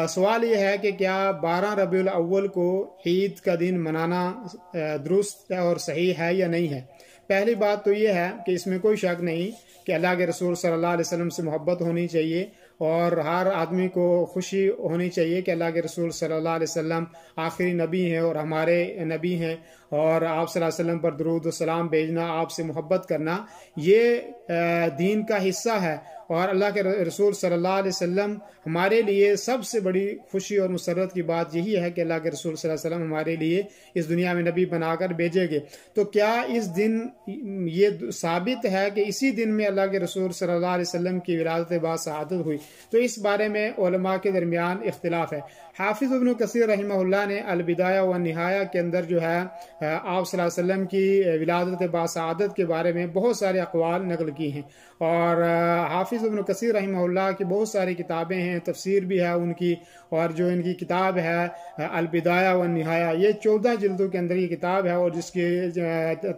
سوال یہ ہے کہ کیا 12 ربیع الاول کو عید کا دن منانا درست اور صحیح ہے یا نہیں ہے؟ پہلی بات تو یہ ہے کہ اس میں کوئی شک نہیں کہ اللہ کے رسول صلی اللہ علیہ وسلم سے محبت ہونی چاہیے، اور ہر آدمی کو خوشی ہونی چاہیے کہ اللہ کے رسول صلی اللہ علیہ وسلم آخری نبی ہیں اور ہمارے نبی ہیں، اور آپ صلی اللہ علیہ وسلم پر درود و سلام بھیجنا، آپ سے محبت کرنا، یہ دین کا حصہ ہے۔ اور اللہ کے رسول صلی اللہ علیہ وسلم ہمارے لیے سب سے بڑی خوشی اور مسرت کی بات یہی ہے کہ اللہ کے رسول صلی اللہ علیہ وسلم ہمارے لیے اس دنیا میں نبی بنا کر بھیجے گئے۔ تو کیا اس دن یہ ثابت ہے کہ اسی دن میں اللہ کے رسول صلی اللہ علیہ وسلم کی ولادت باسعادت ہوئی؟ تو اس بارے میں علماء کے درمیان اختلاف ہے۔ حافظ ابن کثیر رحمہ اللہ نے البدایہ والنہایہ کے اندر جو ہے آپ صلی اللہ علیہ وسلم کی ولادت باسعادت کے بارے میں بہت سارے اقوال نقل کی ہیں، اور حافظ ابن کثیر رحمہ اللہ کی بہت ساری کتابیں ہیں، تفسیر بھی ہے ان کی، اور جو ان کی کتاب ہے البدایہ والنہایہ، یہ 14 جلدوں کے اندر یہ کتاب ہے، اور جس کی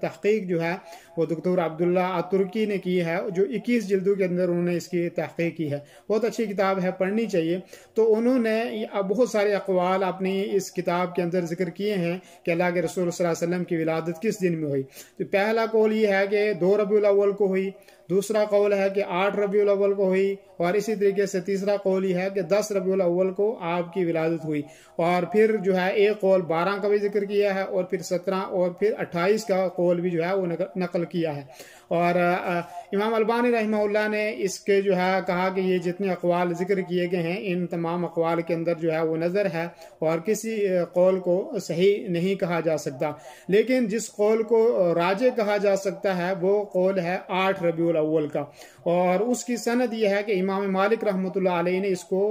تحقیق جو ہے وہ دکتور عبداللہ الترکی نے کی ہے، جو 21 جلدوں کے اندر انہوں نے اس کی تحقیق کی ہے۔ بہت اچھی کتاب ہے، پڑھنی چاہیے۔ تو انہوں نے بہت سارے اقوال اپنی اس کتاب کے اندر ذکر کیے ہیں کہ اللہ کے رسول صلی اللہ علیہ وسلم کی ولادت کس دن میں ہوئی۔ تو پہلا قول یہ ہے کہ 2 ربیع الاول کو ہوئی، دوسرا قول ہے کہ 8 ربیع الاول کو ہوئی، اور اسی طریقے سے تیسرا قول یہ ہے کہ 10 ربیع الاول کو آپ کی ولادت ہوئی، اور پھر جو ہے ایک قول 12 کا بھی ذکر کیا ہے، اور پھر 17 اور پھر 28 کا قول بھی جو ہے وہ نقل کیا ہے۔ اور امام البانی رحمہ اللہ نے اس کے جو ہے کہا کہ یہ جتنے اقوال ذکر کیے گئے ہیں ان تمام اقوال کے اندر جو ہے وہ نظر ہے، اور کسی قول کو صحیح نہیں کہا جا سکتا، لیکن جس قول کو راجح کہا جا سکتا ہے وہ قول ہے 8 ربیع الاول کا، اور اس کی سند یہ ہے کہ امام مالک رحمۃ اللہ علیہ نے اس کو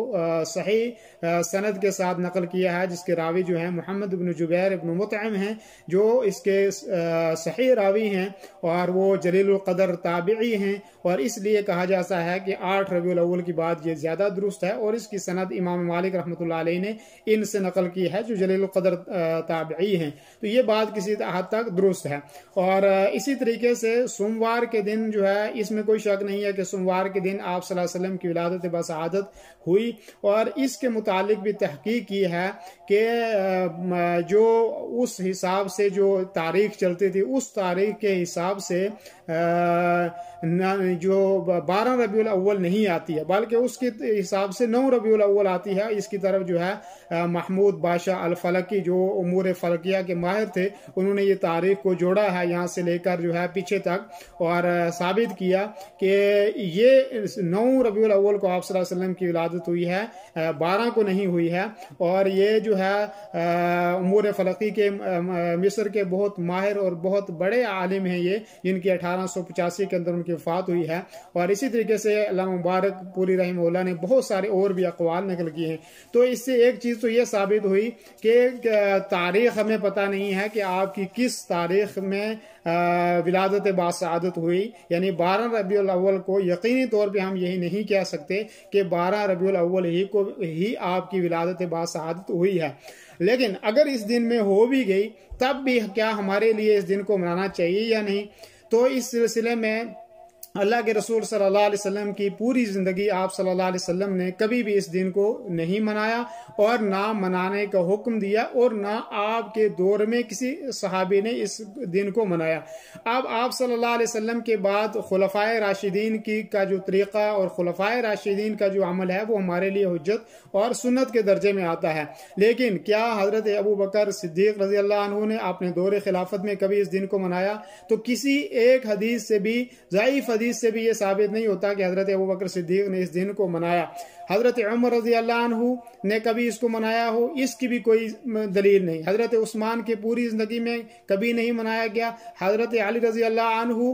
صحیح سند کے ساتھ نقل کیا ہے، جس کے راوی جو ہیں محمد بن جبیر بن مطعم ہیں، جو اس کے صحیح راوی ہیں، اور وہ جلیل القدر تابعی ہیں، اور اس لیے کہا جاتا ہے کہ 8 ربیع الاول کی بات یہ زیادہ درست ہے، اور اس کی سند امام مالک رحمۃ اللہ علیہ نے ان سے نقل کی ہے جو جلیل القدر تابعی ہیں۔ تو یہ بات کسی حد تک درست ہے۔ اور اسی طریقے سے سوموار کے دن جو ہے اس میں کوئی شک نہیں ہے کہ سوموار کے دن آپ صلی اللہ علیہ وسلم کی ولادت باسعادت ہوئی، اور اس کے متعلق بھی تحقیق کی ہے کہ جو اس حساب سے جو تاریخ چلتی تھی اس تاریخ کے حساب سے جو 12 ربیع الاول نہیں آتی ہے، بلکہ اس کے حساب سے 9 ربیع الاول آتی ہے۔ اس کی طرف جو ہے محمود بادشاہ الفلکی جو امور فلکیہ کے ماہر تھے، انہوں نے یہ تاریخ کو جوڑا ہے یہاں سے لے کر جو ہے پیچھے تک، اور ثابت کیا کہ یہ 9 ربیع الاول کو آپ صلی اللہ علیہ وسلم کی ولادت ہوئی ہے، 12 کو نہیں ہوئی ہے۔ اور یہ جو ہے امور فلکی کے مصر کے بہت ماہر اور بہت بڑے عالم ہیں یہ، جن کی 1885 کے اندر ان کی وفات ہوئی ہے۔ اور اسی طریقے سے علامہ مبارک پوری رحمہ اللہ نے بہت سارے اور بھی اقوال نقل کیے ہیں۔ تو اس سے ایک چیز تو یہ ثابت ہوئی کہ تاریخ ہمیں پتہ نہیں ہے کہ آپ کی کس تاریخ میں ولادت باسعادت ہوئی، یعنی 12 ربیع الاول کو یقینی طور پہ ہم یہی نہیں کہہ سکتے کہ 12 ربیع الاول ہی آپ کی ولادت باسعادت ہوئی ہے، لیکن اگر اس دن میں ہو بھی گئی تب بھی کیا ہمارے لیے اس دن کو منانا چاہیے یا نہیں؟ تو اس سلسلے میں اللہ کے رسول صلی اللہ علیہ وسلم کی پوری زندگی آپ صلی اللہ علیہ وسلم نے کبھی بھی اس دن کو نہیں منایا، اور نہ منانے کا حکم دیا، اور نہ آپ کے دور میں کسی صحابی نے اس دن کو منایا۔ اب آپ صلی اللہ علیہ وسلم کے بعد خلفائے راشدین کا جو طریقہ اور خلفائے راشدین کا جو عمل ہے وہ ہمارے لیے حجت اور سنت کے درجے میں آتا ہے، لیکن کیا حضرت ابو بکر صدیق رضی اللہ عنہ نے اپنے دور خلافت میں کبھی اس دن کو منایا؟ تو کسی ایک حدیث سے بھی، ضعیف حدیث سے بھی یہ ثابت نہیں ہوتا کہ حضرت ابو بکر صدیق نے اس دن کو منایا۔ حضرت عمر رضی اللہ عنہ نے کبھی اس کو منایا ہو، اس کی بھی کوئی دلیل نہیں۔ حضرت عثمان کی پوری زندگی میں کبھی نہیں منایا گیا۔ حضرت علی رضی اللہ عنہ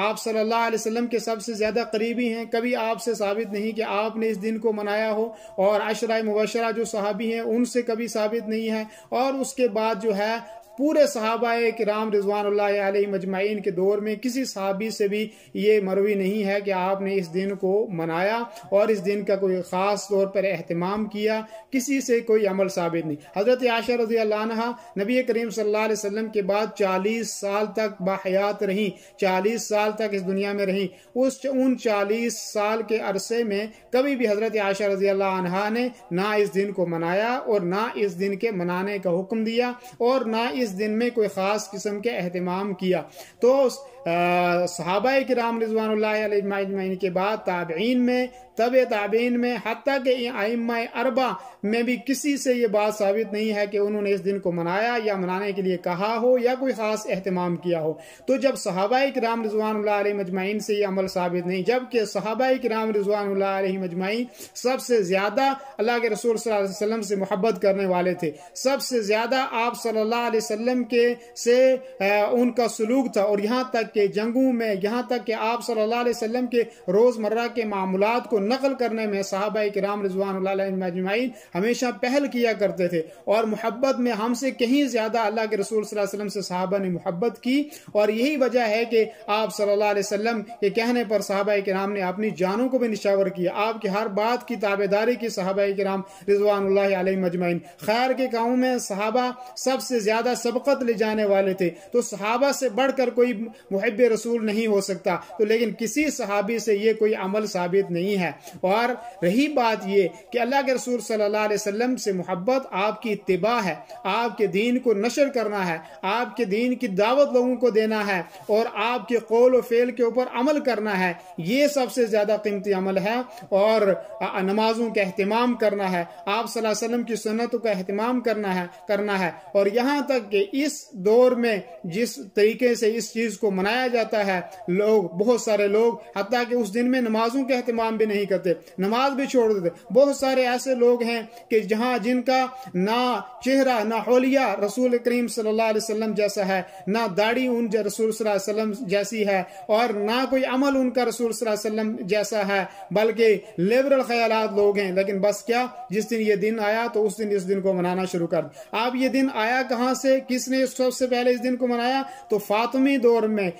آپ صلی اللہ علیہ وسلم کے سب سے زیادہ قریبی ہیں، کبھی آپ سے ثابت نہیں کہ آپ نے اس دن کو منایا ہو، اور عشرہ مبشرہ جو صحابی ہیں ان سے کبھی ثابت نہیں ہے۔ اور اس کے بعد جو ہے پورے صحابہ کرام رضوان اللہ علیہ مجمعین کے دور میں کسی صحابی سے بھی یہ مروی نہیں ہے کہ آپ نے اس دن کو منایا اور اس دن کا کوئی خاص طور پر اہتمام کیا، کسی سے کوئی عمل ثابت نہیں۔ حضرت عائشہ رضی اللہ عنہ نبی کریم صلی اللہ علیہ وسلم کے بعد 40 سال تک باحیات رہیں، 40 سال تک اس دنیا میں رہیں۔ ان 40 سال کے عرصے میں کبھی بھی حضرت عائشہ رضی اللہ عنہا نے نہ اس دن کو منایا اور نہ اس دن کے منانے کا حکم دیا اور نہ اس دن میں کوئی خاص قسم کے اہتمام کیا۔ تو صحابہ کرام رضوان اللہ علیہ اجمعین کے بعد تابعین میں، تبع تابعین میں، حتیٰ کہ ائمہ اربعہ میں بھی کسی سے یہ بات ثابت نہیں ہے کہ انہوں نے اس دن کو منایا یا منانے کے لیے کہا ہو یا کوئی خاص اہتمام کیا ہو۔ تو جب صحابہ کرام رضوان اللہ علیہ مجمعین سے یہ عمل ثابت نہیں، جبکہ صحابہ کرام رضوان اللہ علیہ مجمعین سب سے زیادہ اللہ کے رسول صلی اللہ علیہ وسلم سے محبت کرنے والے تھے، سب سے زیادہ آپ صلی اللہ علیہ وسلم کے سے ان کا سلوک تھا، اور یہاں تک کہ جنگوں میں، یہاں تک کہ آپ صلی اللہ علیہ وسلم کے روزمرہ کے معاملات کو نقل کرنے میں صحابہ کرام رضوان اللہ علیہ مجمعین ہمیشہ پہل کیا کرتے تھے، اور محبت میں ہم سے کہیں زیادہ اللہ کے رسول صلی اللہ علیہ وسلم سے صحابہ نے محبت کی۔ اور یہی وجہ ہے کہ آپ صلی اللہ علیہ وسلم کے کہنے پر صحابہ کرام نے اپنی جانوں کو بھی نشاور کیا، آپ کی ہر بات کی تابعداری کی صحابہ کرام رضوان اللہ علیہ مجمعین۔ خیر کے کاموں میں صحابہ سب سے زیادہ سبقت لے جانے والے تھے، تو صحابہ سے بڑھ کر کوئی محب رسول نہیں ہو سکتا، تو لیکن کسی صحابی سے یہ کوئی عمل ثابت نہیں ہے۔ اور رہی بات یہ کہ اللہ کے رسول صلی اللہ علیہ وسلم سے محبت آپ کی اتباع ہے، آپ کے دین کو نشر کرنا ہے، آپ کے دین کی دعوت لوگوں کو دینا ہے، اور آپ کے قول و فعل کے اوپر عمل کرنا ہے، یہ سب سے زیادہ قیمتی عمل ہے۔ اور نمازوں کا اہتمام کرنا ہے، آپ صلی اللہ علیہ وسلم کی سنتوں کا اہتمام کرنا ہے، اور یہاں تک کہ اس دور میں جس طریقے سے اس چیز کو منایا جاتا ہے، بہت سارے لوگ حتیٰ کہ اس دن میں نمازوں کا اہتمام بھی نہیں کرتے، نماز بھی چھوڑ دیتے۔ بہت سارے ایسے لوگ ہیں کہ جن کا نہ چہرہ نہ حلیہ رسول کریم صلی اللہ علیہ وسلم جیسا ہے، نہ داڑھی ان رسول صلی اللہ علیہ وسلم جیسی ہے، اور نہ کوئی عمل ان کا رسول صلی اللہ علیہ وسلم جیسا ہے، بلکہ لیبرل خیالات لوگ ہیں۔ لیکن بس کیا، جس دن یہ دن آیا تو اس دن کو منانا شروع کر دیا۔ آپ یہ دن آیا کہاں سے، کس نے سب سے پہلے اس دن کو منایا؟ تو فاطمی دور میں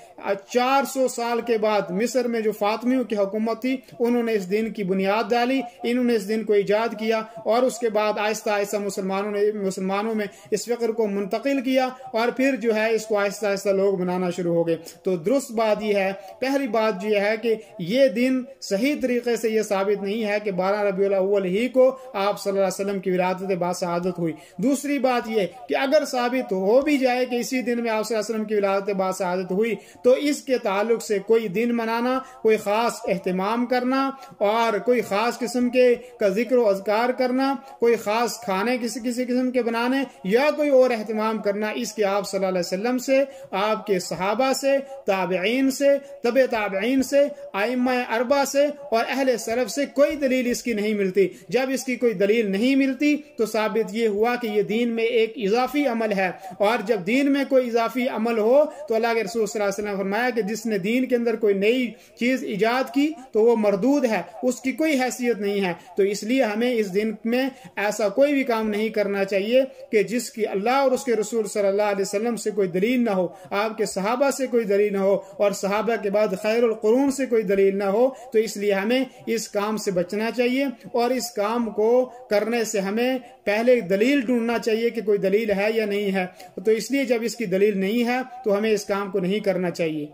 400 سال کے بعد مصر میں جو فاطمیوں کی حکومت تھی، انہوں نے اس دن کی بنیاد ڈالی، انہوں نے اس دن کو ایجاد کیا، اور اس کے بعد آہستہ آہستہ مسلمانوں میں اس فکر کو منتقل کیا، اور پھر جو ہے اس کو آہستہ آہستہ لوگ منانا شروع ہو گئے۔ تو درست بات یہ ہے، پہلی بات یہ ہے کہ یہ دن صحیح طریقے سے یہ ثابت نہیں ہے کہ 12 ربیع الاول ہی کو آپ صلی اللہ علیہ وسلم کی ولادت باسعادت ہوئی۔ دوسری بات یہ کہ اگر ثابت ہو بھی جائے کہ اسی دن میں آپ صلی اللہ علیہ وسلم کی ولادت باسعادت ہوئی، تو اس کے تعلق سے کوئی دن منانا، کوئی خاص اہتمام کرنا، اور کوئی خاص قسم کا ذکر و اذکار کرنا، کوئی خاص کھانے کسی قسم کے بنانے، یا کوئی اور اہتمام کرنا، اس کے آپ صلی اللہ علیہ وسلم سے، آپ کے صحابہ سے، تابعین سے، تبع تابعین سے، ائمہ اربعہ سے اور اہل سلف سے کوئی دلیل اس کی نہیں ملتی۔ جب اس کی کوئی دلیل نہیں ملتی تو ثابت یہ ہوا کہ یہ دین میں ایک اضافی عمل ہے، اور جب دین میں کوئی اضافی عمل ہو تو اللہ کے رسول صلی اللہ علیہ وسلم نے فرمایا کہ جس نے دین کے اندر کوئی نئی چیز ایجاد کی تو وہ مردود ہے، اس کی کوئی حیثیت نہیں ہے۔ تو اس لیے ہمیں اس دن میں ایسا کوئی بھی کام نہیں کرنا چاہیے کہ جس کی اللہ اور اس کے رسول صلی اللہ علیہ وسلم سے کوئی دلیل نہ ہو، آپ کے صحابہ سے کوئی دلیل نہ ہو، اور صحابہ کے بعد خیر القرون سے کوئی دلیل نہ ہو۔ تو اس لیے ہمیں اس کام سے بچنا چاہیے، اور اس کام کو کرنے سے ہمیں پہلے دلیل ڈھونڈنا چاہیے کہ کوئی دلیل ہے یا نہیں ہے۔ تو اس لیے جب اس کی دلیل نہیں ہے تو ہمیں اس کام کو نہیں کرنا چاہیے۔